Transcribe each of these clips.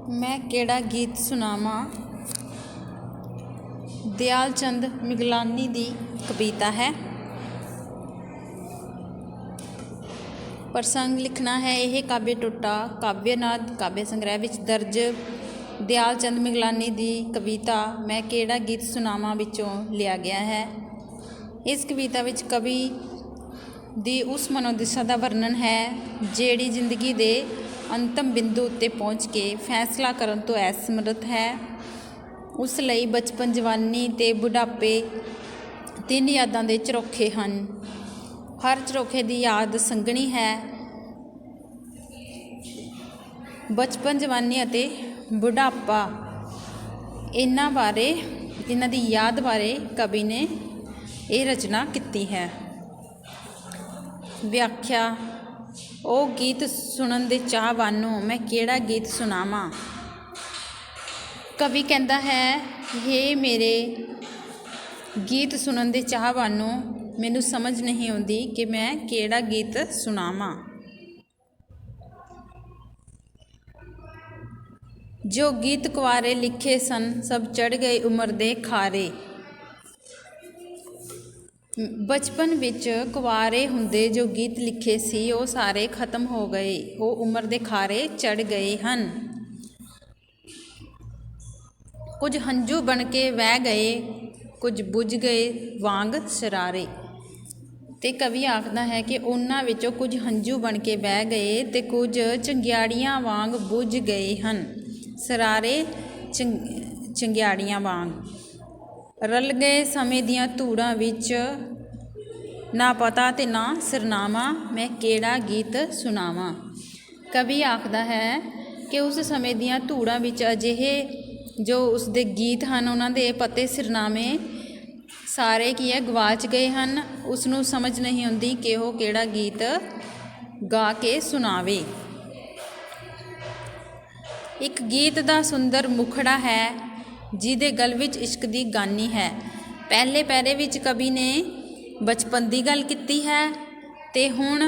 मैं केड़ा गीत सुनावां। दयाल चंद मिगलानी दी कविता है। प्रसंग लिखना है। यह काव्य टोटा काव्यनाद काव्य संग्रह विच दर्ज दयाल चंद मिगलानी दी कविता मैं केड़ा गीत सुनावां विचों लिया गया है। इस कविता विच कवि दी उस मनोदशा का वर्णन है जिहड़ी जिंदगी दे अंतिम बिंदु उत्ते पहुँच के फैसला करन तो असमर्थ है। उस लई बचपन जवानी ते बुढ़ापे तीन यादां दे झरोखे हन। हर झरोखे दी याद संगनी है। बचपन जवानी अते बुढ़ापा इन्हां दी याद बारे कवि ने ये रचना की है। व्याख्या। ओ गीत सुनन दे चाहवानों मैं केड़ा गीत सुनावां। कवि कहता है हे मेरे गीत सुनन दे चाहवानों मैनू समझ नहीं आती कि मैं केड़ा गीत सुनावां। जो गीत कुआरे लिखे सन सब चढ़ गए उम्र दे खारे। बचपन विच कुआरे हुंदे जो गीत लिखे सी वो सारे खत्म हो गए। वो उम्र दे खारे चढ़ गए हन। कुछ हंझू बन के वह गए कुछ बुझ गए वांग शरारे। ते कवि आखदा है कि उन्हां विचों कुछ हंझू बन के बह गए ते कुछ चंगियाड़ियां वांग बुझ गए हन। शरारे चंगियाड़ियां वांग रल गए समय दियां धूड़ां विच ना पता ते ना सरनामा मैं केड़ा गीत सुनावां। कवि आखदा है कि उस समय दियां धूड़ां विच अजिहे जो उसके गीत हैं उन्होंने पते सिरनामे सारे की है गवाच गए हैं। उसनों समझ नहीं आती कि वह केड़ा गीत गा के सुनावे। एक गीत का सुंदर मुखड़ा है जिहदे गल विच इश्क दी गानी है। पहले पैरे विच कवि ने बचपन की गल की है ते हुण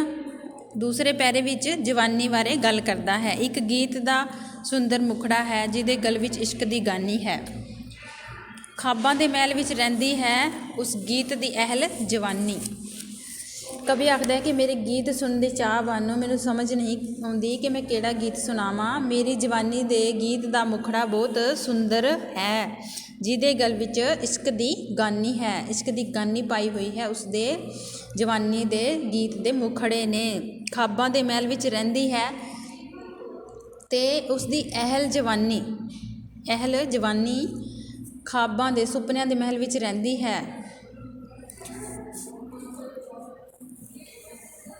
दूसरे पैरे विच जवानी बारे गल करता है। एक गीत का सुंदर मुखड़ा है जिहदे गल विच इश्क दी गानी है। खाबां दे महल विच रहिंदी है उस गीत दी अहल जवानी। कवि आखदा है कि मेरे गीत सुनन दे चाहवानों मैनू समझ नहीं आती कि मैं केड़ा गीत सुनावां। मेरी जवानी दे गीत दा मुखड़ा बहुत सुंदर है जिहदे गल विच इश्क दी गानी है। इश्क दी गानी पाई हुई है उसदे जवानी दे गीत दे मुखड़े ने। खाबां दे महल विच रहिंदी है ते उसदी अहल जवानी खाबां दे सुपनियां दे महल विच रहिंदी है।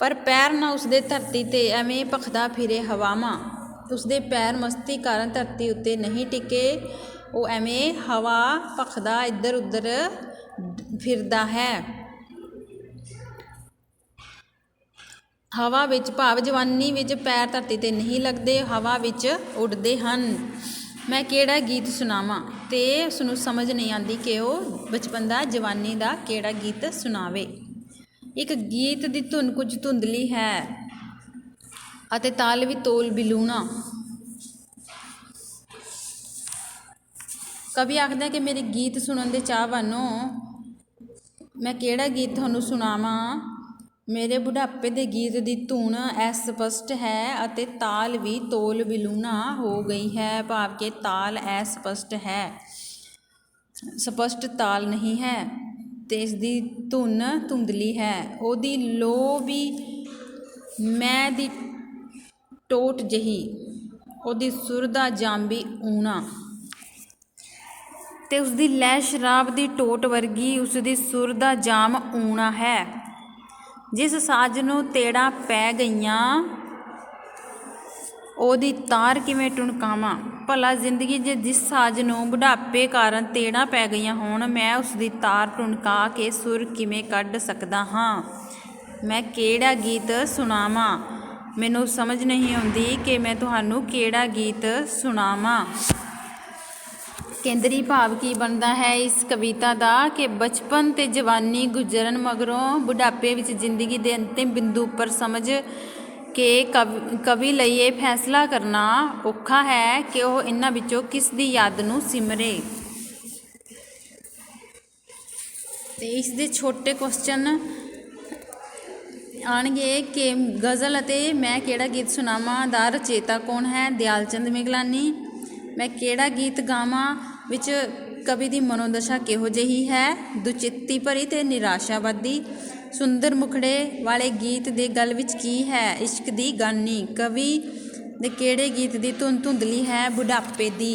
पर पैर ना उसदे धरती ते एवें भखदा फिरे हवावां। उसदे पैर मस्ती कारण धरती उत्ते नहीं टिके। वो एवें हवा भखदा इधर उधर फिरदा है। हवा विच भाव जवानी विच पैर धरती ते नहीं लगदे हवा विच उड़दे हन। मैं केड़ा गीत सुनावां ते उसनूं समझ नहीं आती कि वह बचपन का जवानी का केड़ा गीत सुनावे। एक गीत की धुन कुछ धुंधली है अते ताल भी तोल बिलूणा। कवि आखदा है कि मेरे गीत सुनन दे चाहवानों मैं केड़ा गीत तुहानूं सुनावां। मेरे बुढ़ापे दे गीत की धुन अस्पष्ट है अते ताल भी तोल बिलूणा हो गई है। भाव के ताल अस्पष्ट है स्पष्ट ताल नहीं है ते इसदी धुन धुंधली है। ओदी लो भी मैं दी टोट जही ओदी सुर दा जाम भी ऊना ते उसदी लय शराब दी टोट वर्गी उसदी सुर दा जाम ऊना है। जिस साज नूं तेड़ा पै गईयां ओदी तार किवें टुणकावां। भला जिंदगी जे जिस साज नूं बुढ़ापे कारण तेड़ा पै गईयां होण मैं उसदी तार टुणका के सुर किवें कढ सकदा हां। मैं केड़ा गीत सुनावां। मैनूं समझ नहीं आउंदी कि मैं तुहानूं केड़ा गीत सुनावां। केंद्री भाव की बनता है इस कविता का कि बचपन ते जवानी गुजरन मगरों बुढ़ापे विच जिंदगी के अंतिम बिंदु पर समझ ਕਿ ਕਵੀ ਲਈ ਇਹ ਫੈਸਲਾ ਕਰਨਾ ਔਖਾ ਹੈ ਕਿ ਉਹ ਇਹਨਾਂ ਵਿੱਚੋਂ ਕਿਸ ਦੀ ਯਾਦ ਨੂੰ ਸਿਮਰੇ। ਤੇ ਇਸ ਦੇ ਛੋਟੇ ਕੁਐਸਚਨ ਆਉਣਗੇ ਕਿ ਗਜ਼ਲ ਅਤੇ ਮੈਂ ਕਿਹੜਾ ਗੀਤ ਸੁਣਾਵਾਂ ਦਾ ਰਚੇਤਾ ਕੌਣ ਹੈ? ਦਿਆਲ ਚੰਦ ਮਿਗਲਾਨੀ। ਮੈਂ ਕਿਹੜਾ ਗੀਤ ਗਾਵਾਂ ਵਿੱਚ ਕਵੀ ਦੀ ਮਨੋਦਸ਼ਾ ਕਿਹੋ ਜਿਹੀ ਹੈ? ਦੁਚਿੱਤੀ ਭਰੀ ਤੇ ਨਿਰਾਸ਼ਾਵਾਦੀ। ਸੁੰਦਰ ਮੁਖੜੇ ਵਾਲੇ ਗੀਤ ਦੇ ਗਲ ਵਿੱਚ ਕੀ ਹੈ? ਇਸ਼ਕ ਦੀ ਗਾਨੀ। ਕਵੀ ਦੇ ਕਿਹੜੇ ਗੀਤ ਦੀ ਧੁਨ ਧੁੰਦਲੀ ਹੈ? ਬੁਢਾਪੇ ਦੀ।